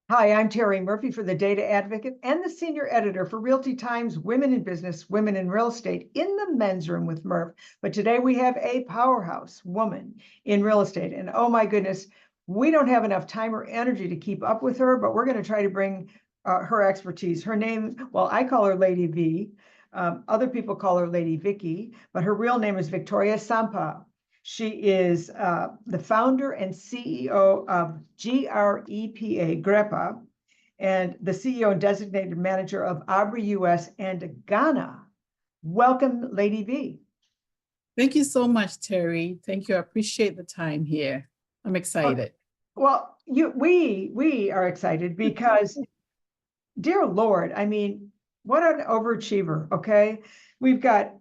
Hi, I'm Terri Murphy for the Data Advocate and the Senior Editor for Realty Times Women in Business, Women in Real Estate in the men's room with Murph. But today we have a powerhouse woman in real estate. And oh my goodness, we don't have enough time or energy to keep up with her, but we're going to try to bring her expertise. Her name, well, I call her Lady V. Other people call her Lady Vicky, but her real name is Victoria Sampah. She is the founder and CEO of GREPA, and the CEO and designated manager of Abri US and Ghana. Welcome, Lady V. Thank you so much, Terri. Thank you. I appreciate the time here. I'm excited. Well, we are excited because, dear Lord, I mean, what an overachiever, okay? We've got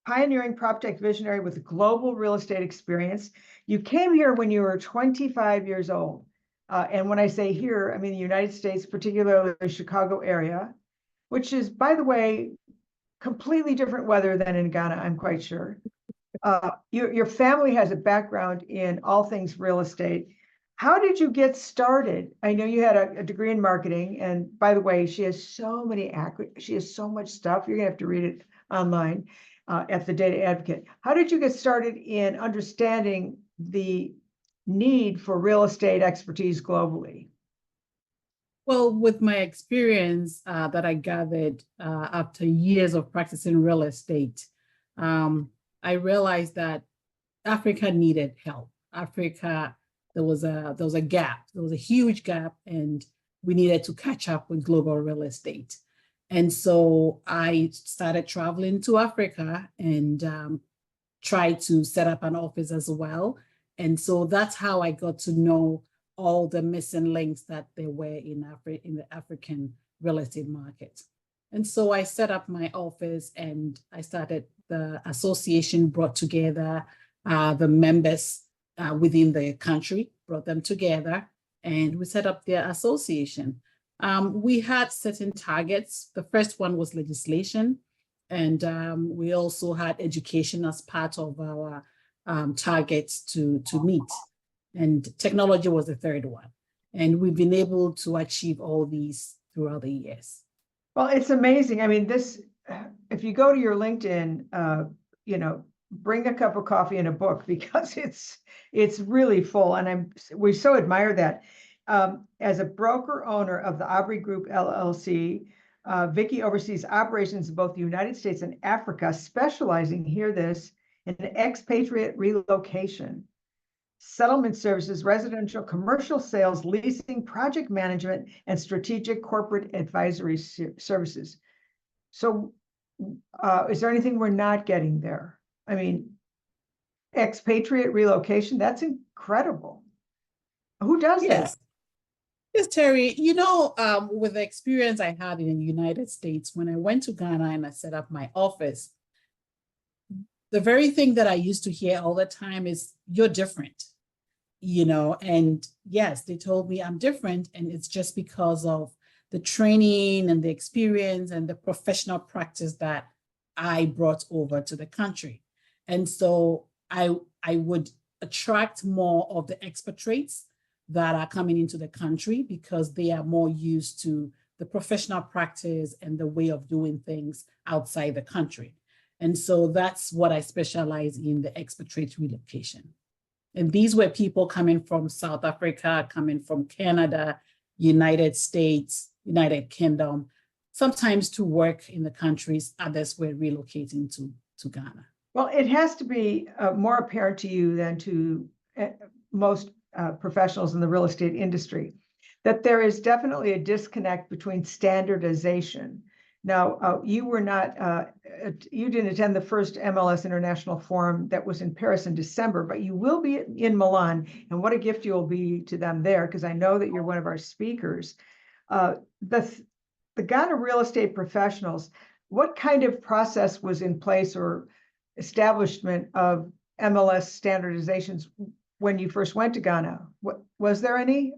pioneering PropTech visionary with global real estate experience. You came here when you were 25 years old. And when I say here, I mean the United States, particularly the Chicago area, which is, by the way, completely different weather than in Ghana, I'm quite sure. Your family has a background in all things real estate. How did you get started? I know you had a degree in marketing, and by the way, she has so much stuff. You're gonna have to read it online at the Data Advocate. How did you get started in understanding the need for real estate expertise globally? Well, with my experience that I gathered after years of practicing real estate, I realized that Africa needed help. Africa, there was a gap, there was a huge gap, and we needed to catch up with global real estate. And so I started traveling to Africa and tried to set up an office as well. And so that's how I got to know all the missing links that there were in the African real estate market. And so I set up my office and I started the association, brought together the members within the country, brought them together, and we set up their association. We had certain targets. The first one was legislation, and we also had education as part of our targets to meet. And technology was the third one. And we've been able to achieve all these throughout the years. Well, it's amazing. I mean, if you go to your LinkedIn, bring a cup of coffee and a book because it's really full. And we so admire that. As a broker owner of the Abri Group LLC, Vicky oversees operations in both the United States and Africa, specializing, hear this, in expatriate relocation, settlement services, residential, commercial sales, leasing, project management, and strategic corporate advisory services. So is there anything we're not getting there? I mean, expatriate relocation, that's incredible. Who does that? Yes, Terri, with the experience I had in the United States, when I went to Ghana and I set up my office, the very thing that I used to hear all the time is, you're different, and yes, they told me I'm different, and it's just because of the training and the experience and the professional practice that I brought over to the country. And so I would attract more of the expatriates that are coming into the country because they are more used to the professional practice and the way of doing things outside the country. And so that's what I specialize in, the expatriate relocation. And these were people coming from South Africa, coming from Canada, United States, United Kingdom, sometimes to work in the countries, others were relocating to Ghana. Well, it has to be more apparent to you than to most professionals in the real estate industry that there is definitely a disconnect between standardization. Now, you didn't attend the first MLS International Forum that was in Paris in December, but you will be in Milan, and what a gift you will be to them there, because I know that you're one of our speakers. The Ghana real estate professionals, what kind of process was in place or establishment of MLS standardizations when you first went to Ghana? Was there any?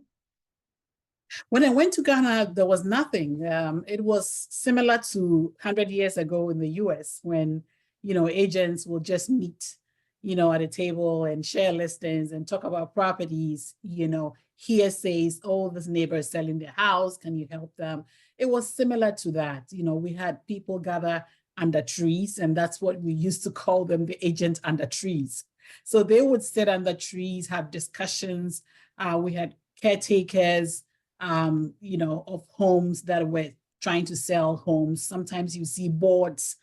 When I went to Ghana, there was nothing. It was similar to 100 years ago in the US when, agents will just meet, at a table and share listings and talk about properties, hearsays, oh, this neighbor is selling their house, can you help them? It was similar to that. We had people gather under trees, and that's what we used to call them, the agent under trees. So they would sit under trees, have discussions. We had caretakers, of homes that were trying to sell homes. Sometimes you see boards,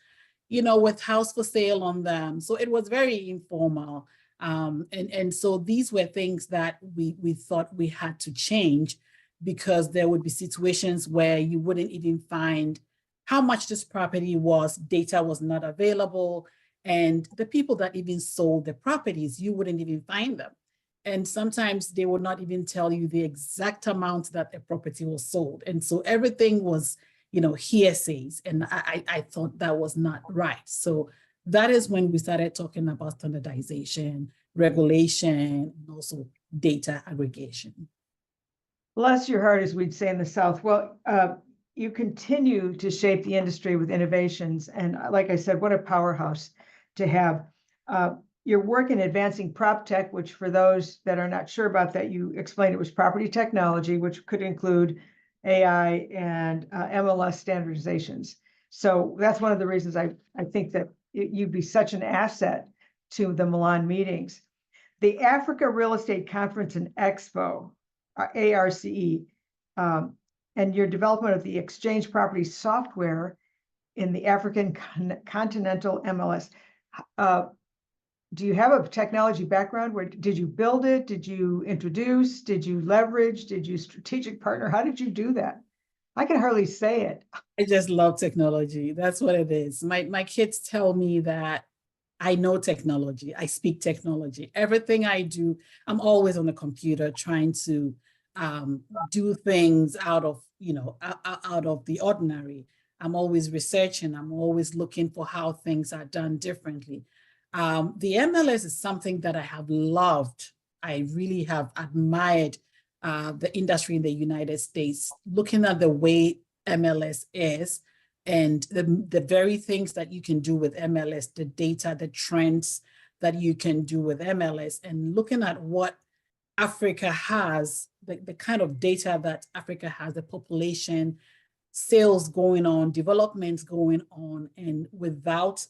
with house for sale on them. So it was very informal. And so these were things that we thought we had to change, because there would be situations where you wouldn't even find how much this property was, data was not available. And the people that even sold the properties, you wouldn't even find them. And sometimes they would not even tell you the exact amount that the property was sold. And so everything was, hearsays. And I thought that was not right. So that is when we started talking about standardization, regulation, and also data aggregation. Bless your heart, as we'd say in the South. Well, you continue to shape the industry with innovations. And like I said, what a powerhouse to have. Your work in advancing prop tech, which for those that are not sure about that, you explained it was property technology, which could include AI and MLS standardizations. So that's one of the reasons I think that you'd be such an asset to the Milan meetings. The Africa Real Estate Conference and Expo, ARCE, and your development of the exchange property software in the African continental MLS. Do you have a technology background? Where did you build it? Did you introduce? Did you leverage? Did you strategic partner? How did you do that? I can hardly say it. I just love technology. That's what it is. My kids tell me that I know technology. I speak technology. Everything I do, I'm always on the computer trying to do things out of the ordinary. I'm always researching. I'm always looking for how things are done differently. The MLS is something that I have loved. I really have admired the industry in the United States, looking at the way MLS is and the very things that you can do with MLS, the data, the trends that you can do with MLS, and looking at what Africa has, the kind of data that Africa has, the population, sales going on, developments going on, and without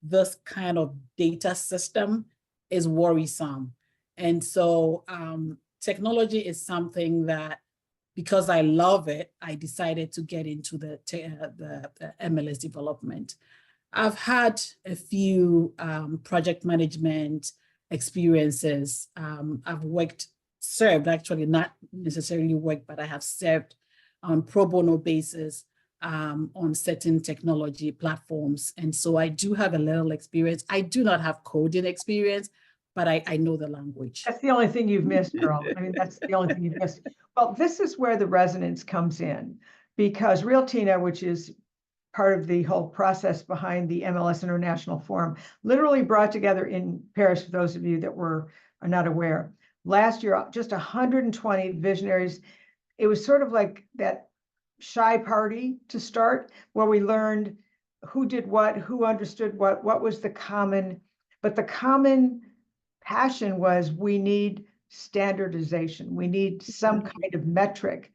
this kind of data system is worrisome. And so technology is something that, because I love it, I decided to get into the MLS development. I've had a few project management experiences. I've served, actually not necessarily worked, but I have served on pro bono basis on certain technology platforms. And so I do have a little experience. I do not have coding experience, but I know the language. That's the only thing you've missed, girl. I mean, that's the only thing you've missed. Well, this is where the resonance comes in, because Realtina, which is part of the whole process behind the MLS International Forum, literally brought together in Paris, for those of you that are not aware. Last year, just 120 visionaries. It was sort of like that shy party to start, where we learned who did what, who understood what was the common, but the common passion was we need standardization. We need some kind of metric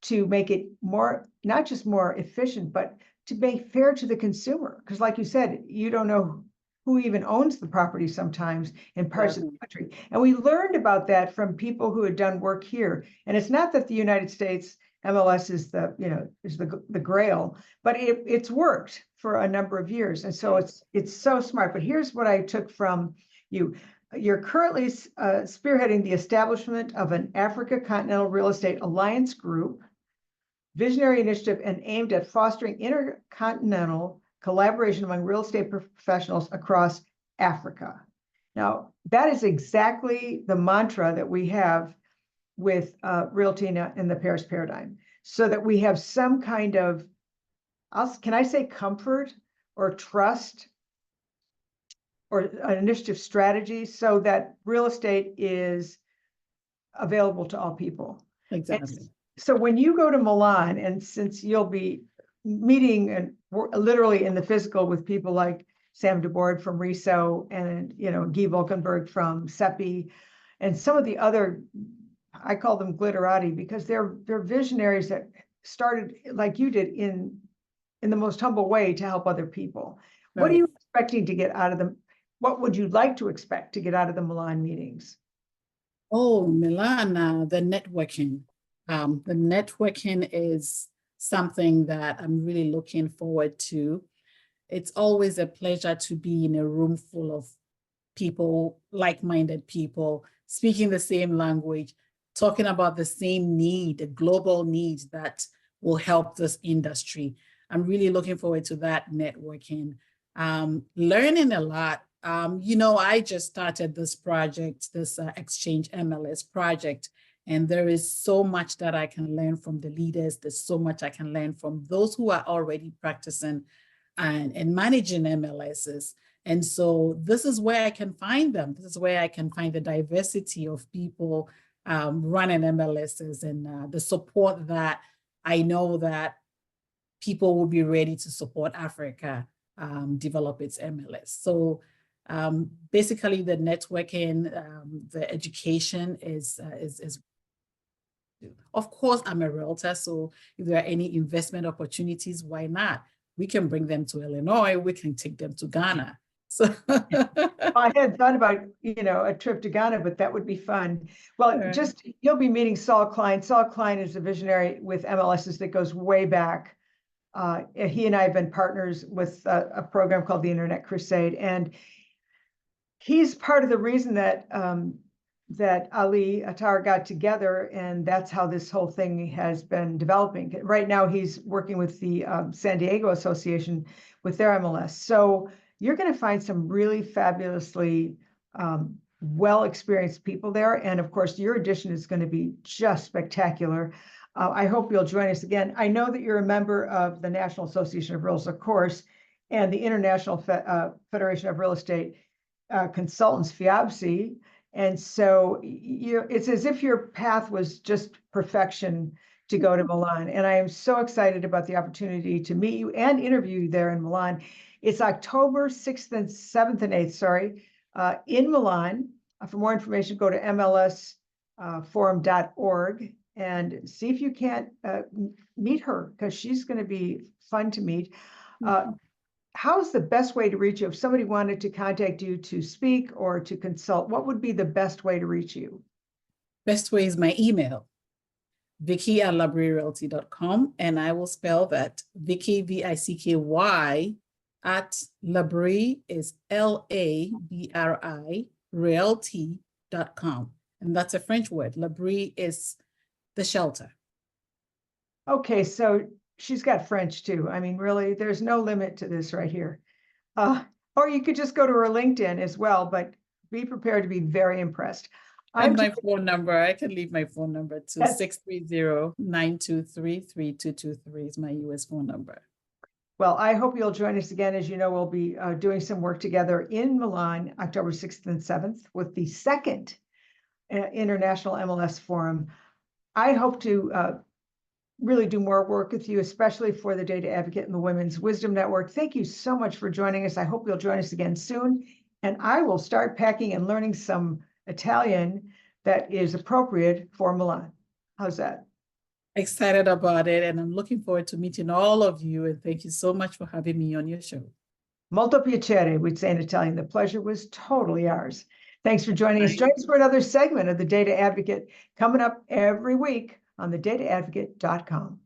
to make it more, not just more efficient, but to be fair to the consumer. Because like you said, you don't know who even owns the property sometimes in parts of the country. And we learned about that from people who had done work here. And it's not that the United States MLS is the grail, but it's worked for a number of years. And so it's so smart. But here's what I took from you. You're currently spearheading the establishment of an Africa Continental Real Estate Alliance Group, visionary initiative and aimed at fostering intercontinental collaboration among real estate professionals across Africa. Now, that is exactly the mantra that we have with Realtina in the Paris Paradigm, so that we have some kind of, can I say comfort or trust or an initiative strategy, so that real estate is available to all people. Exactly. And so when you go to Milan, and since you'll be meeting and literally in the physical with people like Sam DeBoard from RISO, and, you know, Guy Volkenberg from SEPI, and some of the other, I call them glitterati, because they're visionaries that started like you did in the most humble way to help other people. What are Right. you expecting to get out of them? What would you like to expect to get out of the Milan meetings? Oh, Milan, the networking. The networking is something that I'm really looking forward to. It's always a pleasure to be in a room full of people, like-minded people, speaking the same language, talking about the same need, the global needs that will help this industry. I'm really looking forward to that networking, learning a lot. You know, I just started this project, this Exchange MLS project, and there is so much that I can learn from the leaders. There's so much I can learn from those who are already practicing and managing MLSs. And so this is where I can find them. This is where I can find the diversity of people running MLSs and the support that I know that people will be ready to support Africa develop its MLS. So basically the networking, the education is of course, I'm a realtor, so if there are any investment opportunities, why not? We can bring them to Illinois, we can take them to Ghana. So I had thought about, you know, a trip to Ghana, but that would be fun. Well, Right. just, you'll be meeting Saul Klein. Saul Klein is a visionary with MLSs that goes way back. He and I have been partners with a program called the Internet Crusade, and he's part of the reason that that Ali Attar got together, and that's how this whole thing has been developing. Right now, he's working with the San Diego Association with their MLS. So you're going to find some really fabulously well-experienced people there. And of course, your addition is going to be just spectacular. I hope you'll join us again. I know that you're a member of the National Association of Realtors, of course, and the International Federation of Real Estate Consultants, FIABC. And so it's as if your path was just perfection to go to Milan. And I am so excited about the opportunity to meet you and interview you there in Milan. It's October 6th and 7th and 8th, sorry, in Milan. For more information, go to mlsforum.org and see if you can't meet her, because she's going to be fun to meet. How's the best way to reach you? If somebody wanted to contact you to speak or to consult, what would be the best way to reach you? Best way is my email, vicky@labrie.realty.com, and I will spell that Vicky, VICKY, at Labrie is LABRI, realty.com. And that's a French word. Labrie is the shelter. Okay, so she's got French too. I mean, really, there's no limit to this right here. Or you could just go to her LinkedIn as well, but be prepared to be very impressed. And my phone number, I can leave my phone number to That's- 630-923-3223 is my US phone number. Well, I hope you'll join us again. As you know, we'll be doing some work together in Milan, October 6th and 7th, with the second International MLS Forum. I hope to really do more work with you, especially for the Data Advocate and the Women's Wisdom Network. Thank you so much for joining us. I hope you'll join us again soon. And I will start packing and learning some Italian that is appropriate for Milan. How's that? Excited about it, and I'm looking forward to meeting all of you, and thank you so much for having me on your show. Molto piacere, we'd say in Italian. The pleasure was totally ours. Thanks for joining us. Join us for another segment of The Data Advocate coming up every week on thedataadvocate.com.